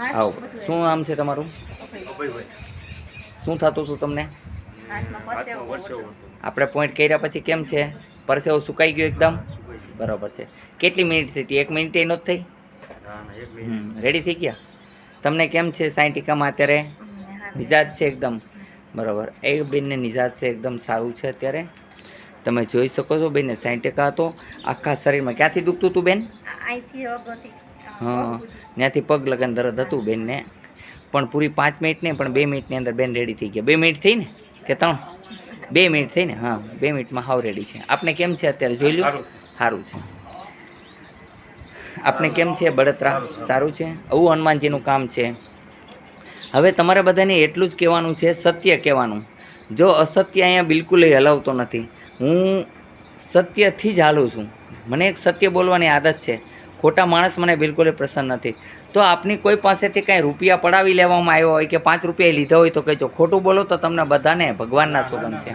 આવો શું નામ છે તમારું? શું થતું હતું તમને? આપણે પોઈન્ટ કર્યા પછી કેમ છે? પરસેવો સુકાઈ ગયો એકદમ? બરાબર છે. કેટલી મિનિટ થઈ હતી? 1 મિનિટ એ નહોતી થઈ? રેડી થઈ ગયા? તમને કેમ છે 60 અત્યારે? નિજાત છે એકદમ? બરાબર. એ બેનને નિજાત છે એકદમ સારું છે અત્યારે. તમે જોઈ શકો છો બેનને 60 હતો. આખા શરીરમાં ક્યાંથી દુખતું હતું બેન? હા, ત્યાંથી પગ લગન દર્દ હતું બેનને. પણ પૂરી 5 મિનિટ નહીં, પણ 2 મિનિટની અંદર બેન રેડી થઈ ગયા. 2 મિનિટ થઈ ને કે 3? 2 મિનિટ થઈ ને? હા, 2 મિનિટમાં હાવ રેડી છે. આપણે કેમ છે અત્યારે જોઈ લો? સારું છે. આપણે કેમ છે બળતરા? સારું છે. આવું હનુમાનજીનું કામ છે. હવે તમારે બધાને એટલું જ કહેવાનું છે, સત્ય કહેવાનું. જો અસત્ય અહીંયા બિલકુલ હલાવતો નથી. હું સત્યથી જ હાલું છું. મને એક સત્ય બોલવાની આદત છે. ખોટા માણસ મને બિલકુલ પસંદ નથી. તો આપની કોઈ પાસેથી કાંઈ રૂપિયા પડાવી લેવામાં આવ્યો હોય કે 5 રૂપિયા લીધા હોય તો કહેજો. ખોટું બોલો તો તમને બધાને ભગવાનના સોગંદ છે.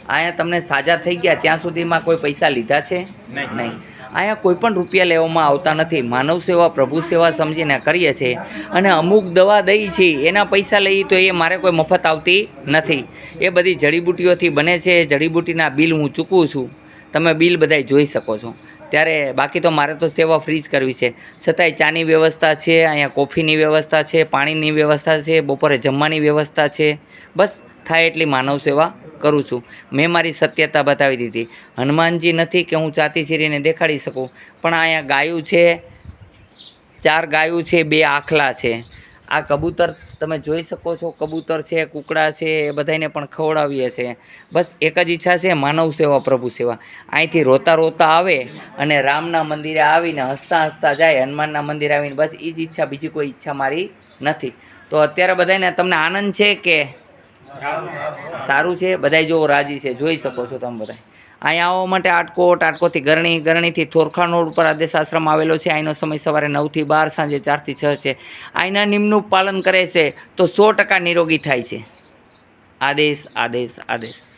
અહીંયા તમને સાજા થઈ ગયા ત્યાં સુધીમાં કોઈ પૈસા લીધા છે? નહીં. અહીંયા કોઈ પણ રૂપિયા લેવામાં આવતા નથી. માનવ સેવા, પ્રભુ સેવા સમજીને કરીએ છીએ. અને અમુક દવા દઈ છે એના પૈસા લઈ તો એ મારે કોઈ મફત આવતી નથી. એ બધી જડીબુટીઓથી બને છે. જડીબુટીના બિલ હું ચૂકવું છું. તમે બિલ બધાય જોઈ શકો છો. ત્યારે બાકી તો મારે તો સેવા ફ્રી જ કરવી છે. છતાંય ચાની વ્યવસ્થા છે, અહીંયા કોફીની વ્યવસ્થા છે, પાણીની વ્યવસ્થા છે, બપોરે જમવાની વ્યવસ્થા છે. બસ થાય એટલી માનવ સેવા કરું છું. મેં મારી સત્યતા બતાવી દીધી. હનુમાનજી નથી કે હું ચાતી ચીરીને દેખાડી શકું, પણ અહીંયા ગાયું છે, 4 ગાયું છે, 2 આખલા છે. આ કબૂતર તમે જોઈ શકો છો, કબૂતર છે, કુકડા છે, એ બધાને પણ ખવડાવીએ છીએ. બસ એક જ ઈચ્છા છે, માનવ સેવા, પ્રભુ સેવા. અહીંથી રોતા રોતા આવે અને રામના મંદિરે આવીને હસતા હસતા જાય, હનુમાનના મંદિરે આવીને, બસ એ જ ઈચ્છા, બીજી કોઈ ઈચ્છા મારી નથી. તો અત્યારે બધાને તમને આનંદ છે કે સારું છે? બધાય જો રાજી છે, જોઈ શકો છો તમે બધા. અહીંયા આવવા માટે આટકોટ, આટકોટથી ગરણી, ગરણીથી થોરખાણ રોડ ઉપર આદેશ આશ્રમ આવેલો છે. અહીંનો સમય સવારે 9 થી 12, સાંજે 4 થી 6 છે. અહીંના નિયમનું પાલન કરે છે તો 100% નિરોગી થાય છે. આદેશ, આદેશ, આદેશ.